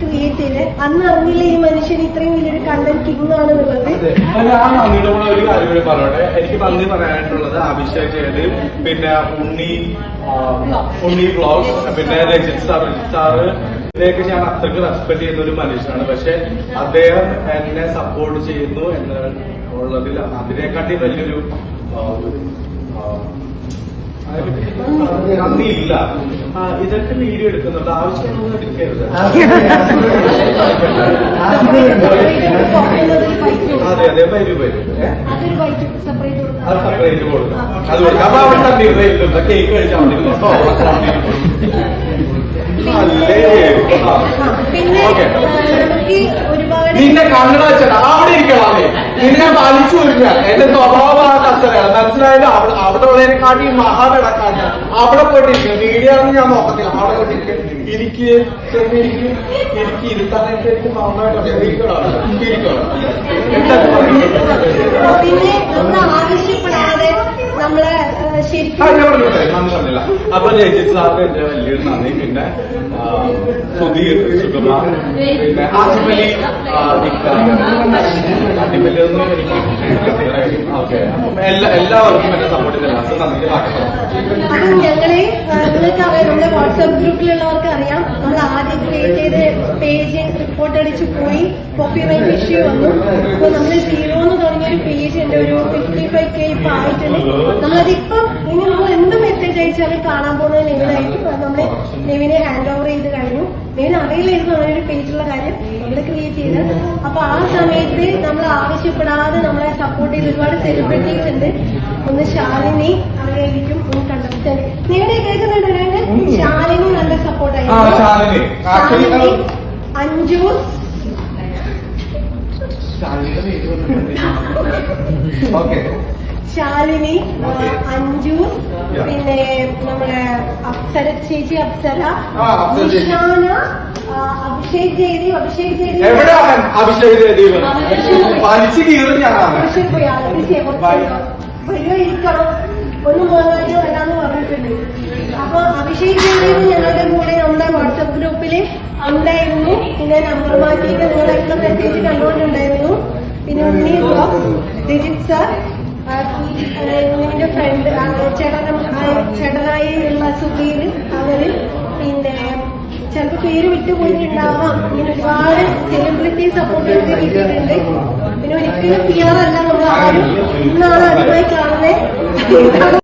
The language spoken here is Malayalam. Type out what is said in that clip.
ക്രിയേറ്റ് ചെയ്ത് അന്ന് അറിഞ്ഞില്ല ഈ മനുഷ്യൻ ഇത്രയും വലിയൊരു കണ്ടന്റ് കിങ് ആണെന്നുള്ളത്. ആ നന്ദിയുടെ കൂടെ ഒരു കാര്യം കൂടി പറയട്ടെ. എനിക്ക് നന്ദി പറയാനായിട്ടുള്ളത് അഭിഷേക് ചെയ്ത്, പിന്നെ ഉണ്ണി വ്ളോഗ്സ്, പിന്നെ രജിത് സാറ് ഇതിലേക്ക് ഞാൻ അത്രയ്ക്ക് റെസ്പെക്ട് ചെയ്യുന്ന ഒരു മനുഷ്യനാണ്. പക്ഷെ അദ്ദേഹം എന്നെ സപ്പോർട്ട് ചെയ്യുന്നു എന്നുള്ളതിൽ അതിനെക്കാട്ടി വലിയൊരു നന്ദിയില്ല. ഇതൊക്കെ വീഡിയോ എടുക്കുന്നുണ്ട്, ആവശ്യമൊന്നും എടുക്കരുത്. അതെ വരും അത് സെപ്പറേറ്റ് കൊടുക്കും. അത് കൊടുക്കും. അപ്പൊ അവിടെ തന്നെ കേക്ക് കഴിച്ചാൽ നിന്നെ കണ്ണട വെച്ചാൽ അവിടെ ഇരിക്കണം. നിന്നെ വലിച്ചു വരുന്ന എന്റെ സ്വഭാവം ആ കച്ചറയാണ്, മനസ്സിലായാലും. അവിടെ ഉള്ളതിനെക്കാട്ടി മഹാനടക്കാണ്. അവിടെ പോയിട്ടിരിക്കും. മീഡിയ ആണെന്ന് ഞാൻ നോക്കത്തില്ല. അവിടെ പോയിട്ടിരിക്കും. എനിക്ക് ഇരുത്താനായിട്ട് എനിക്ക് നന്നായിട്ട് പറഞ്ഞില്ല. അപ്പൊ രജിത് സാറിന് എന്റെ വലിയൊരു നന്ദി. പിന്നെ സുധീർ, സുകുമാർ, പിന്നെ ആസിഫലി, അടിമല്ലൊന്നും എനിക്ക് ഓക്കെ. അപ്പം എല്ലാവർക്കും എന്നെ സപ്പോർട്ട് ചെയ്തില്ല. നന്ദി അപ്പം ഞങ്ങളെ നിങ്ങൾക്കറിയാം, നമ്മുടെ വാട്സാപ്പ് ഗ്രൂപ്പിലുള്ളവർക്ക് അറിയാം, നമ്മൾ ആദ്യം ക്രിയേറ്റ് ചെയ്ത് പേജ് റിപ്പോർട്ട് അടിച്ചു പോയി, കോപ്പിറൈറ്റ് ഇഷ്യൂ വന്നു. അപ്പൊ നമ്മൾ 0 എന്ന് തുടങ്ങിയൊരു പേജ് ഉണ്ട്, ഒരു 55K ഇപ്പൊ ആയിട്ടുണ്ട്. നമ്മളതിപ്പം ഇനി നമ്മൾ എന്ത് മെസ്സേജ് അയച്ചാലും കാണാൻ പോകുന്നത് നെവിനായിരിക്കും. നമ്മൾ നെവിനെ ഹാൻഡ് ഓവർ ചെയ്ത് കഴിഞ്ഞു. നെവിന് അറിയില്ലായിരുന്നു അങ്ങനെ ഒരു പേജുള്ള കാര്യം നമ്മൾ ക്രിയേറ്റ് ചെയ്ത്. അപ്പൊ ആ സമയത്ത് നമ്മൾ ആവശ്യപ്പെടാതെ നമ്മളെ സപ്പോർട്ട് ചെയ്ത് ഒരുപാട് സെലിബ്രിറ്റീസ് ഉണ്ട്. ഒന്ന് ശാലിനി അറിയായിരിക്കും, ഒന്ന് കണ്ടസ്റ്റന്റ് നെവിനെ കേൾക്കുന്നുണ്ട്. ശാലിനി നല്ല സപ്പോർട്ടായിരുന്നു. ശാലിനി, അഞ്ജൂസ്, ശാലിനി, അഞ്ജൂസ്, പിന്നെ നമ്മുടെ അപ്സര ചേച്ചി, അപ്സര, നിഷാന, അഭിഷേക് ജയദേവ്. ഇരിക്കണം, ഒന്ന് മോനായിട്ട് വരാന്ന് പറഞ്ഞിട്ടുണ്ട്. അപ്പൊ അഭിഷേക് ജയദേവ് ഞങ്ങളുടെ കൂടെ നമ്മുടെ വാട്സപ്പ് ഗ്രൂപ്പില് ഉണ്ടായിരുന്നു. പിന്നെ നമ്പർ മാറ്റിയിട്ട് നിങ്ങളൊക്കെ മെസ്സേജ് കണ്ടുകൊണ്ടുണ്ടായിരുന്നു. പിന്നെ ഉണ്ണി ബ്ലോഗ്സ്, രജിത് സാർ, നിന്റെ ഫ്രണ്ട് ചെടനായിലുള്ള സുധീർ, അവര്, പിന്നെ ചിലപ്പോ പേര് വിട്ടുപോയിട്ടുണ്ടാവാം. ഇങ്ങനെ ഒരുപാട് സെലിബ്രിറ്റി സപ്പോർട്ട് ചെയ്ത് കിട്ടിയിട്ടുണ്ട്. പിന്നെ ഒരിക്കലും PR അല്ല നമ്മൾ ആരും ഇന്നാണ് അതുമായി കാണുന്നത്.